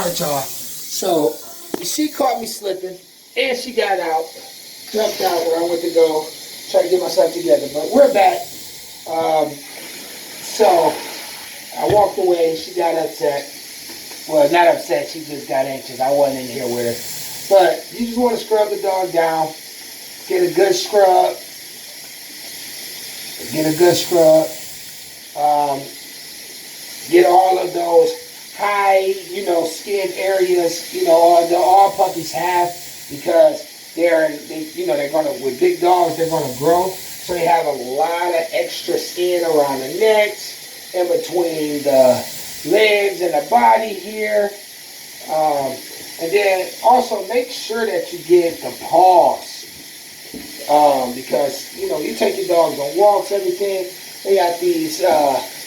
Alright, y'all. So, she caught me slipping, and she got out, jumped out where I went to go, try to get myself together. But we're back. So, I walked away. She got upset. Well, not upset. She just got anxious. I wasn't in here with her. But you just want to scrub the dog down. Get a good scrub. Get all of those high, skin areas, all puppies have, because they're gonna, with big dogs, they're gonna grow. So they have a lot of extra skin around the necks, in between the legs and the body here. And then also make sure that you get the paws. Because, you take your dogs on walks, everything, they got these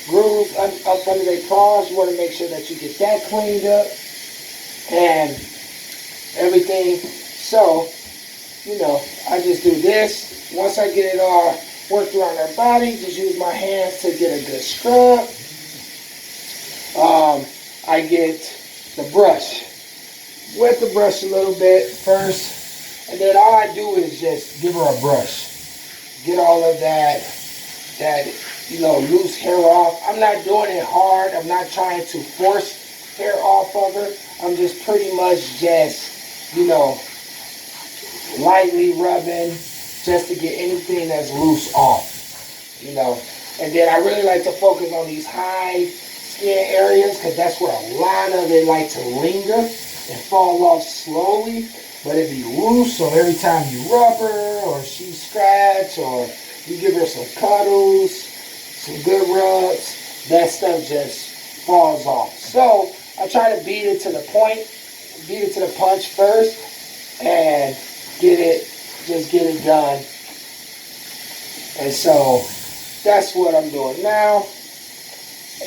grooves up under their paws. You want to make sure that you get that cleaned up and everything. So, I just do this. Once I get it all worked around their body, just use my hands to get a good scrub. I get the brush. Wet the brush a little bit first. And then all I do is just give her a brush. Get all of that loose hair off. I'm not doing it hard. I'm not trying to force hair off of her. I'm just pretty much just, lightly rubbing just to get anything that's loose off. And then I really like to focus on these high skin areas, because that's where a lot of it like to linger and fall off slowly. But it be loose, so every time you rub her, or she scratch, or you give her some cuddles, some good rubs, that stuff just falls off. So I try to beat it to the punch first, and get it done. And so that's what I'm doing now.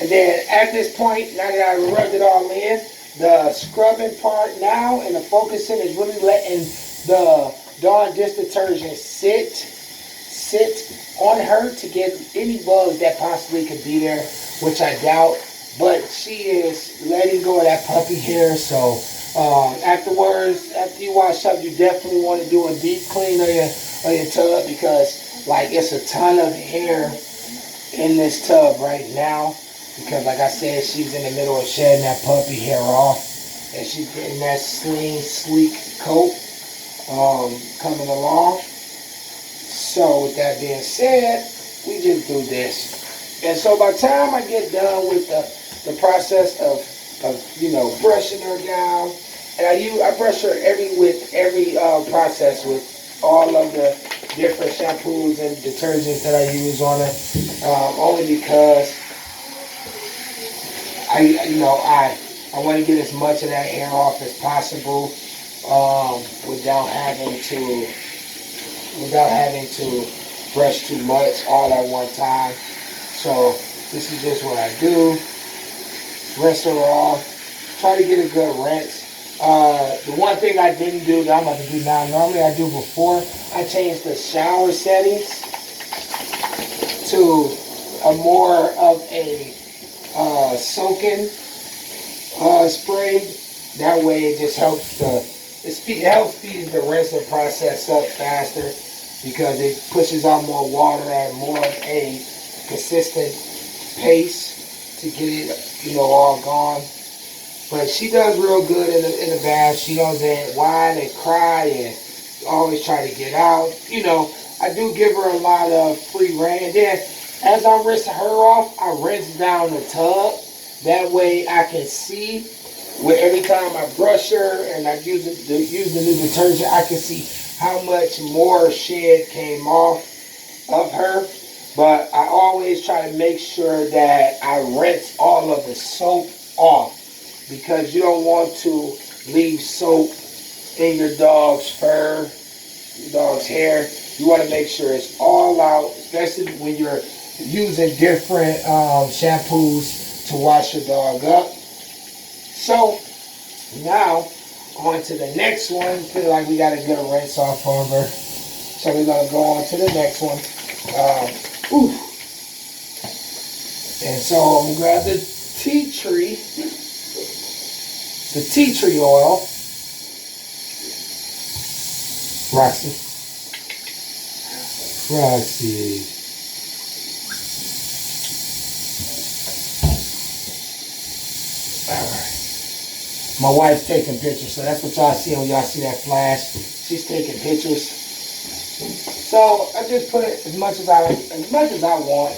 And then at this point, now that I rubbed it all in, the scrubbing part now and the focusing is really letting the Dawn dish detergent sit on her to get any bugs that possibly could be there, which I doubt. But she is letting go of that puppy hair. So afterwards, after you wash up, you definitely want to do a deep clean of your tub, because it's a ton of hair in this tub right now. Because like I said, she's in the middle of shedding that puppy hair off, and she's getting that sleek coat coming along. So with that being said, we just do this. And so by the time I get done with the process of brushing her down, and I brush her with every process with all of the different shampoos and detergents that I use on her, only because I want to get as much of that hair off as possible without having to brush too much all at one time. So this is just what I do. Rinse her off. Try to get a good rinse. The one thing I didn't do that I'm about to do now, normally I do before, I changed the shower settings to a more of a soaking spray. That way it just helps speed the rinsing process up faster, because it pushes out more water at more of a consistent pace to get it all gone. But she does real good in the bath. She doesn't whine and cry and always try to get out. I do give her a lot of free rein. And then as I'm rinsing her off, I rinse down the tub. That way I can see, every time I brush her and I use the new detergent, I can see how much more shed came off of her. But I always try to make sure that I rinse all of the soap off, because you don't want to leave soap in your dog's fur, your dog's hair. You want to make sure it's all out, especially when you're using different shampoos to wash your dog up. So now on to the next one. Feel like we got to get a rinse off of her. So we're going to go on to the next one. And so I'm going to grab the tea tree. the tea tree oil. Roxy. Roxy. Alright. My wife's taking pictures, so that's what y'all see when y'all see that flash. She's taking pictures. So I just put it as much as I want.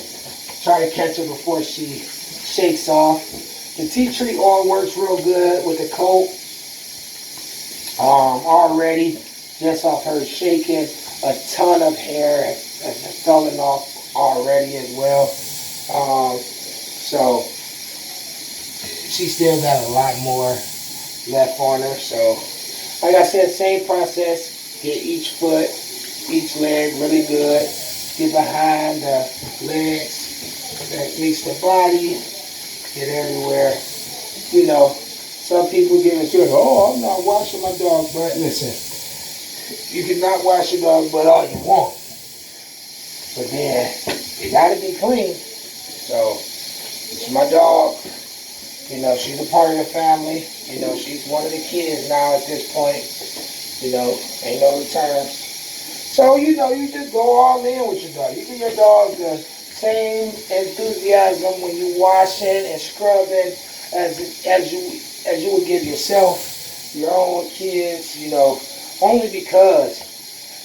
Try to catch her before she shakes off. The tea tree oil works real good with the coat. Already, just off her shaking, a ton of hair has fallen off already as well. So she still got a lot more left on her. So like I said, same process. Get each foot, each leg really good. Get behind the legs that meets the body. Get everywhere. You know, some people get into it. Oh, I'm not washing my dog butt. Listen, you cannot wash your dog butt all you want, but then it gotta be clean. So it's my dog. You know, she's a part of the family. You know, she's one of the kids now at this point. You know, ain't no returns. So, you know, you just go all in with your dog. You give your dog the same enthusiasm when you washing and scrubbing as you would give yourself, your own kids, you know, only because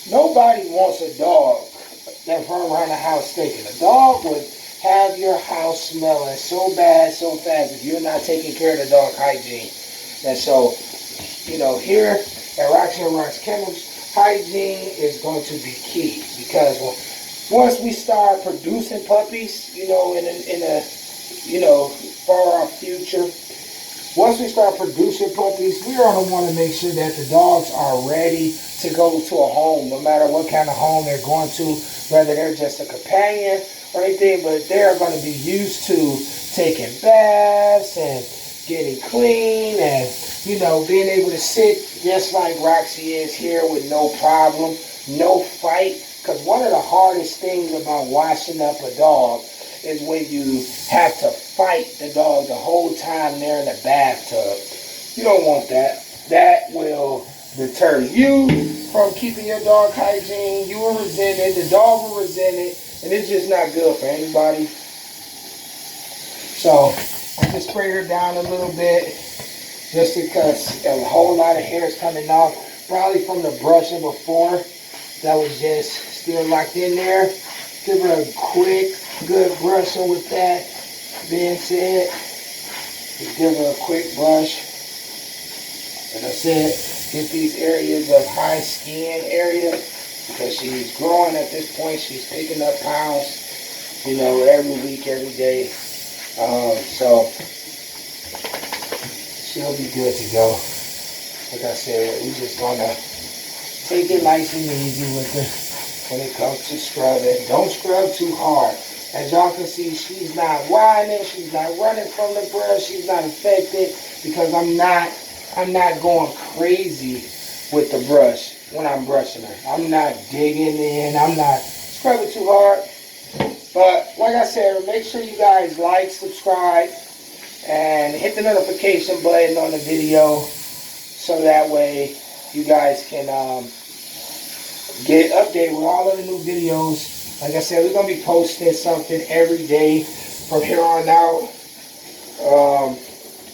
nobody wants a dog that run around the house stinking. A dog would have your house smelling so bad, so fast if you're not taking care of the dog hygiene. And so, you know, here at Roxy and Rox Kennels, hygiene is going to be key, because once we start producing puppies, you know, in a you know, far off future, once we start producing puppies, we are going to want to make sure that the dogs are ready to go to a home, no matter what kind of home they're going to, whether they're just a companion or anything, but they're going to be used to taking baths and getting clean and, you know, being able to sit just like Roxy is here with no problem, no fight. Because one of the hardest things about washing up a dog is when you have to fight the dog the whole time they're in the bathtub. You don't want that. That will deter you from keeping your dog hygiene. You will resent it. The dog will resent it. And it's just not good for anybody. So I just spray her down a little bit, just because a whole lot of hair is coming off, probably from the brushing before that was just still locked in there. Give her a quick, good brushing with that being said. Just give her a quick brush. As I said, get these areas of high skin area, because she's growing at this point. She's picking up pounds, you know, every week, every day. So she'll be good to go. Like I said, we're just gonna take it nice and easy with her when it comes to scrubbing. Don't scrub too hard. As y'all can see, she's not whining, she's not running from the brush, she's not affected, because I'm not going crazy with the brush when I'm brushing her. I'm not digging in, I'm not scrubbing too hard. But like I said, make sure you guys like, subscribe, and hit the notification button on the video, so that way you guys can get updated with all of the new videos. Like I said, we're going to be posting something every day from here on out,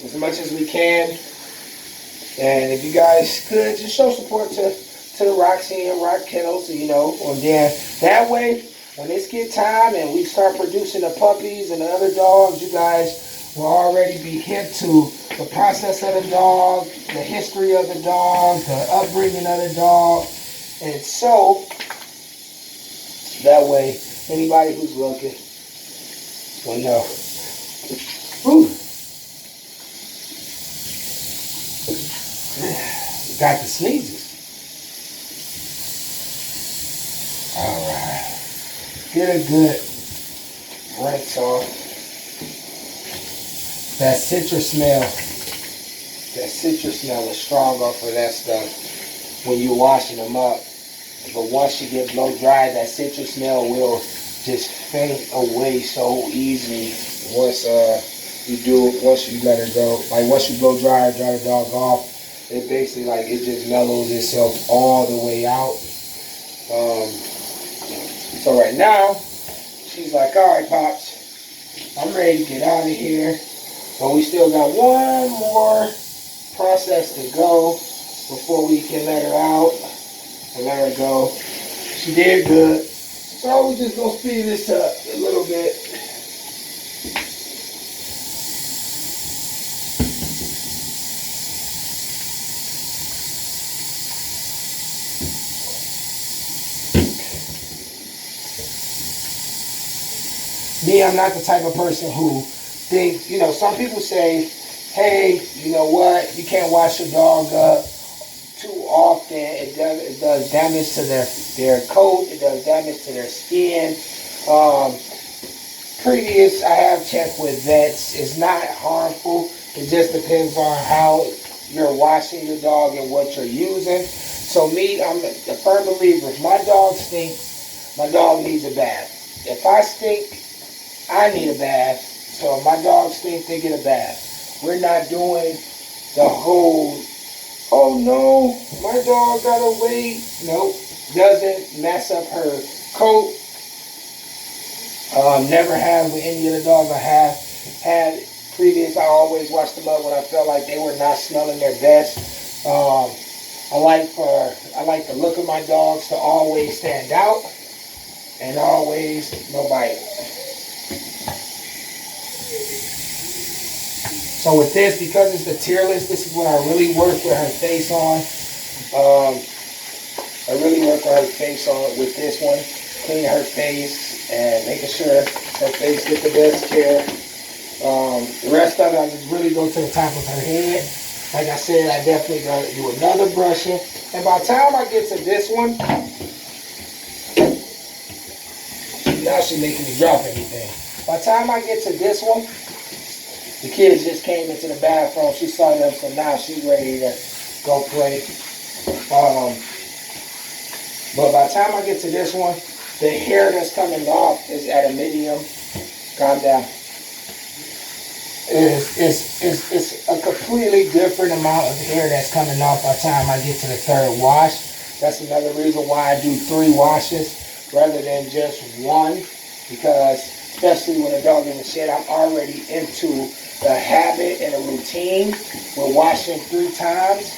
as much as we can. And if you guys could just show support to the Roxy and Rox Kennels, you know, and then that way, when it's get time and we start producing the puppies and the other dogs, you guys will already be hip to the process of the dog, the history of the dog, the upbringing of the dog. And so, that way, anybody who's looking will know. Whew. Got the sneezes. Alright. Get a good rinse off. That citrus smell is strong off of that stuff when you're washing them up. But once you get blow dry, that citrus smell will just fade away so easily once you do once you let her go. Like once you blow dry the dog off, it basically like it just mellows itself all the way out. So right now, she's like, all right, Pops, I'm ready to get out of here. But we still got one more process to go before we can let her out and let her go. She did good. So we're just gonna speed this up a little bit. Me, I'm not the type of person who think, you know, some people say, hey, you know what, you can't wash your dog up too often. It does damage to their coat, it does damage to their skin. Previous, I have checked with vets, it's not harmful. It just depends on how you're washing your dog and what you're using. So me, I'm a firm believer, if my dog stinks, my dog needs a bath. If I stink, I need a bath. So if my dog stinks, they get a bath. We're not doing the whole, oh no, my dog got away. Nope, doesn't mess up her coat. Never have with any of the dogs I have had previous. I always washed them up when I felt like they were not smelling their best. I like the look of my dogs to always stand out and always no bite. So with this, because it's the tierless, this is what I really work with her face on. I really work with her face on with this one. Clean her face and making sure her face gets the best care. The rest of it, I just really go to the top of her head. Like I said, I definitely gotta do another brushing. And by the time I get to this one, now she's making me drop everything. By the time I get to this one, the kids just came into the bathroom. She saw them, so now she's ready to go play. But by the time I get to this one, the hair that's coming off is at a medium. Calm down. It's a completely different amount of hair that's coming off by the time I get to the third wash. That's another reason why I do 3 washes rather than just one, because especially when a dog in the shed, I'm already into the habit and a routine with washing 3 times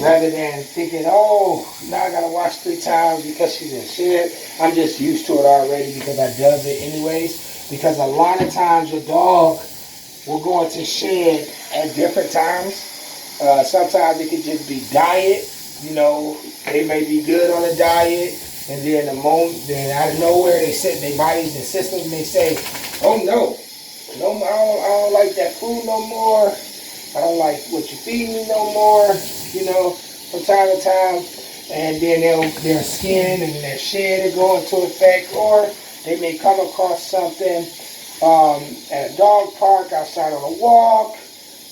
rather than thinking, oh, now I gotta wash 3 times because she's in shed. I'm just used to it already because I does it anyways. Because a lot of times your dog will go into shed at different times. Sometimes it could just be diet. You know, they may be good on a diet, and then then out of nowhere they set their bodies and systems and they say, oh no, I don't like that food no more. I don't like what you feed me no more. You know, from time to time, and then their skin and their shed will go into effect, or they may come across something at a dog park, outside on a walk,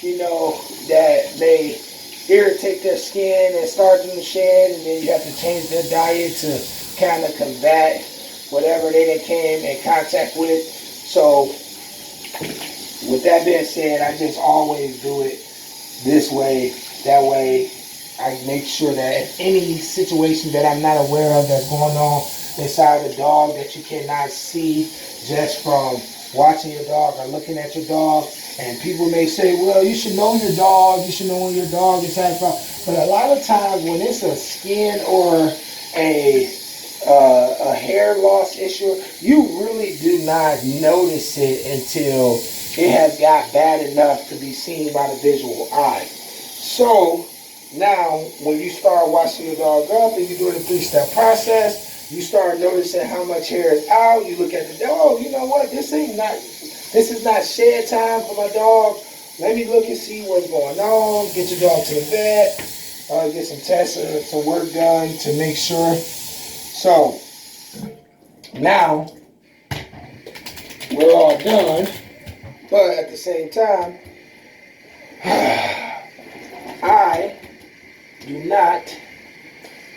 you know, that may irritate their skin and start them to shed, and then you have to change their diet to kind of combat whatever they came in contact with. So with that being said, I just always do it this way. That way I make sure that if any situation that I'm not aware of that's going on inside the dog that you cannot see just from watching your dog or looking at your dog, and people may say, well, you should know your dog, you should know when your dog is having problems. But a lot of times when it's a skin or a hair loss issue, you really do not notice it until it has got bad enough to be seen by the visual eye. So now when you start washing your dog up and you're doing the 3-step process, you start noticing how much hair is out. You look at the dog, you know what, this is not shed time for my dog. Let me look and see what's going on. Get your dog to the vet, get some tests or some work done to make sure. So now we're all done, but at the same time, I do not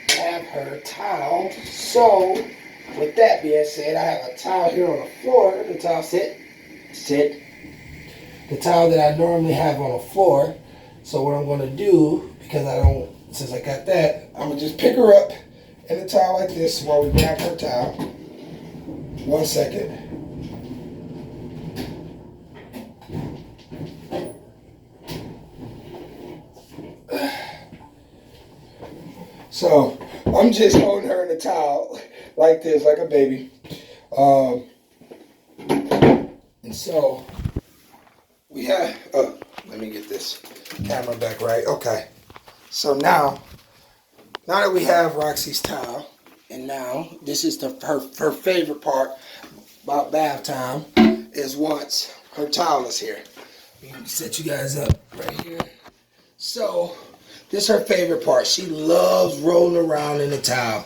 have her towel. So with that being said, I have a towel here on the floor. The towel, sit. the towel that I normally have on the floor. So what I'm gonna do, because since I got that, I'm gonna just pick her up in a towel like this while we grab her towel. 1 second. So I'm just holding her in a towel like this, like a baby. And so we have, let me get this camera back right. Okay. So now that we have Roxy's towel, and now this is her favorite part about bath time is once her towel is here. Let me set you guys up right here. So this is her favorite part. She loves rolling around in the towel.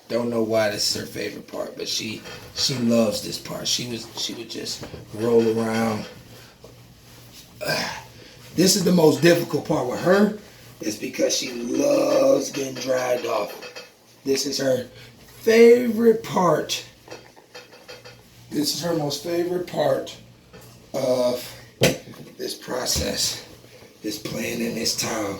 Don't know why this is her favorite part, but she loves this part. She would just roll around. This is the most difficult part with her, is because she loves getting dried off. This is her favorite part. This is her most favorite part of this process, is playing in this towel.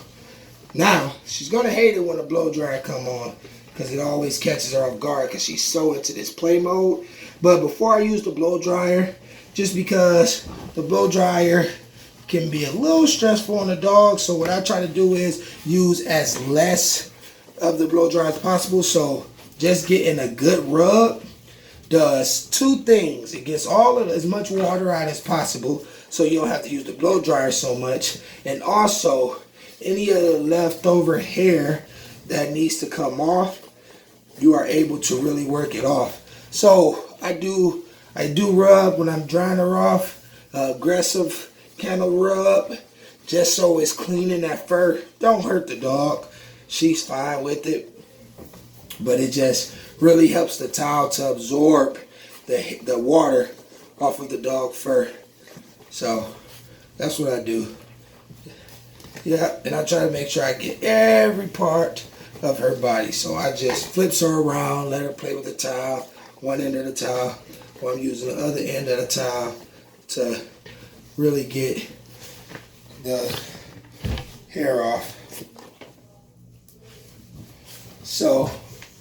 Now, she's gonna hate it when the blow dryer come on, because it always catches her off guard because she's so into this play mode. But before I use the blow dryer, just because the blow dryer can be a little stressful on the dog, so what I try to do is use as less of the blow dryer as possible. So just getting a good rub does two things. It gets as much water out as possible, so you don't have to use the blow dryer so much. And also, any of the leftover hair that needs to come off, you are able to really work it off. So I do rub when I'm drying her off, aggressive kind of rub, just so it's cleaning that fur. Don't hurt the dog. She's fine with it. But it just really helps the towel to absorb the water off of the dog fur. So that's what I do. Yeah, and I try to make sure I get every part of her body. So I just flips her around, let her play with the towel, one end of the towel, while I'm using the other end of the towel to really get the hair off. So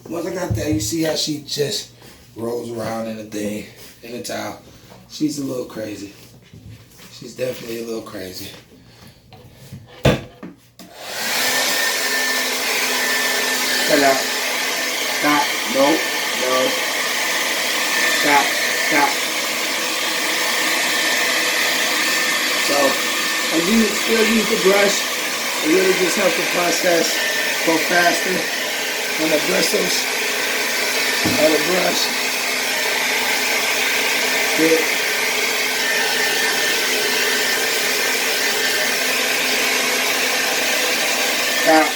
once I got that, you see how she just rolls around in the towel. She's a little crazy. She's definitely a little crazy. Stop. Stop. No. No. Stop. Stop. So I still use the brush. It really just helps the process go faster. And the bristles of the brush get out.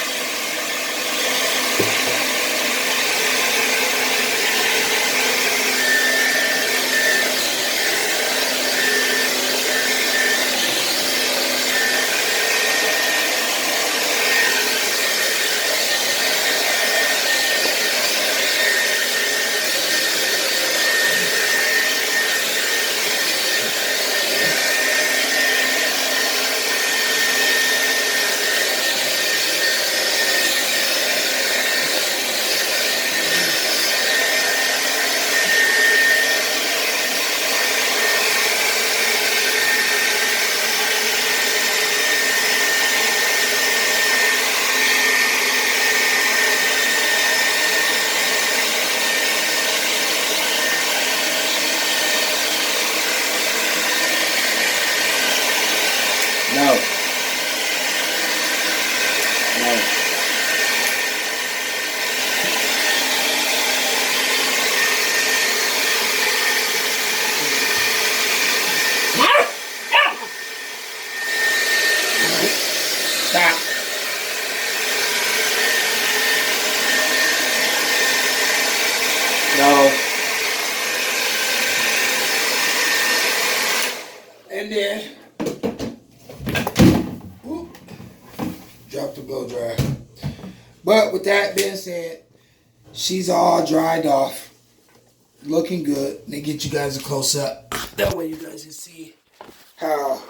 No. No. Stop. No. And then drop the blow dryer. But with that being said, she's all dried off, looking good. Let me get you guys a close up. That way you guys can see how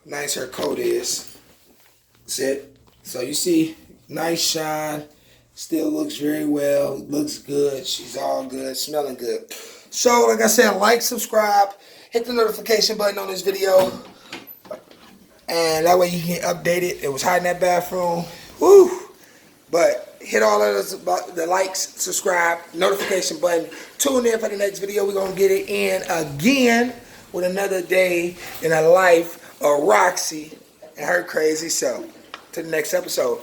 nice her coat is. That's it. So you see, nice shine. Still looks very well. Looks good. She's all good. Smelling good. So, like I said, like, subscribe, hit the notification button on this video, and that way you can get updated. It was hot in that bathroom. Woo! But hit all of those, the likes, subscribe, notification button. Tune in for the next video. We're going to get it in again with another day in the life of Roxy and her crazy self. To the next episode.